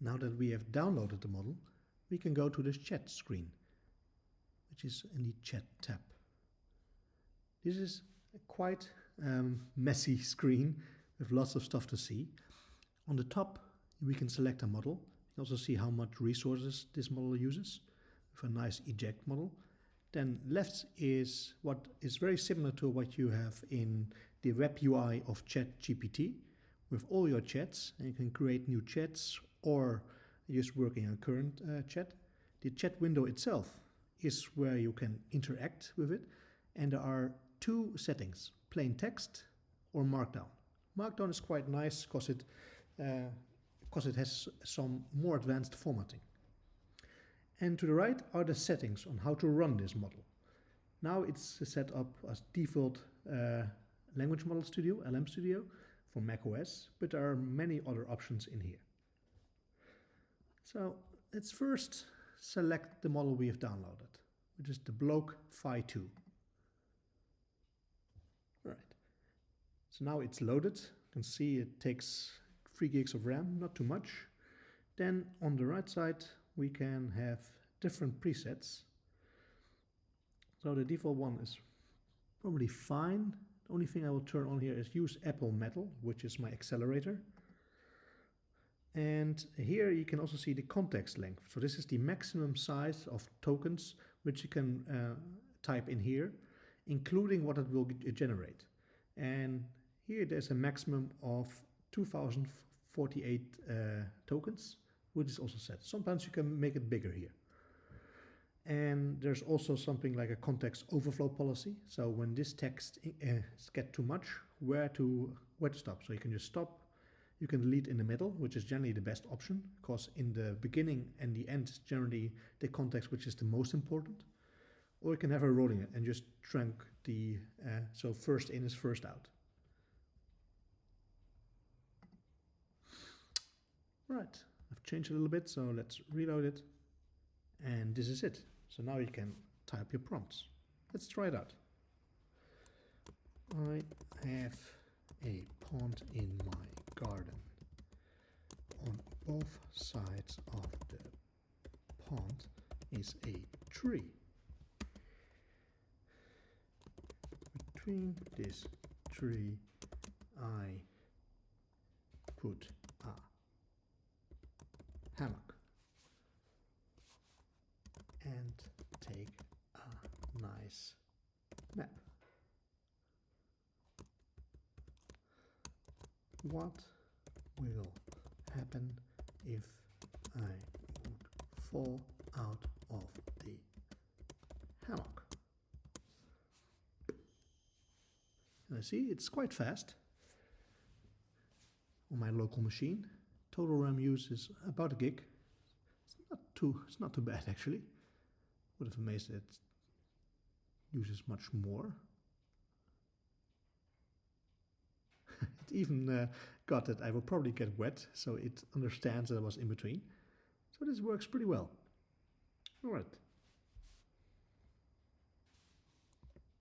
Now that we have downloaded the model, we can go to this chat screen, which is in the chat tab. This is a quite messy screen with lots of stuff to see. On the top, we can select a model. You can also see how much resources this model uses with a nice eject model. Then left is what is very similar to what you have in the web UI of ChatGPT with all your chats, and you can create new chats or just work in your current chat. The chat window itself is where you can interact with it, and there are two settings, plain text or markdown. Markdown is quite nice because it has some more advanced formatting. And to the right are the settings on how to run this model. Now it's set up as default language model studio, LM Studio, for macOS, but there are many other options in here. So let's first select the model we have downloaded, which is the Bloke Phi 2. All right. So now it's loaded. You can see it takes 3 gigs of RAM, not too much. Then on the right side, we can have different presets. So the default one is probably fine. The only thing I will turn on here is use Apple Metal, which is my accelerator. And here you can also see the context length. So this is the maximum size of tokens which you can type in here, including what it will generate. And here there's a maximum of 2048 tokens, which is also set. Sometimes you can make it bigger here. And there's also something like a context overflow policy. So when this text gets too much, where to stop. So you can just stop. You can delete in the middle, which is generally the best option, because in the beginning and the end is generally the context which is the most important. Or you can have a rolling it and just trunk the, so first in is first out. Right, I've changed a little bit, so let's reload it. And this is it. So now you can type your prompts. Let's try it out. I have a pond in my garden. On both sides of the pond is a tree. Between this tree, I put a hammock and take a nice map. What will happen if I would fall out of the hammock? And I see it's quite fast on my local machine. Total RAM use is about a gig. It's not too bad actually. Would have amazed that it uses much more. It even got that I will probably get wet, so it understands that I was in between. So this works pretty well. All right.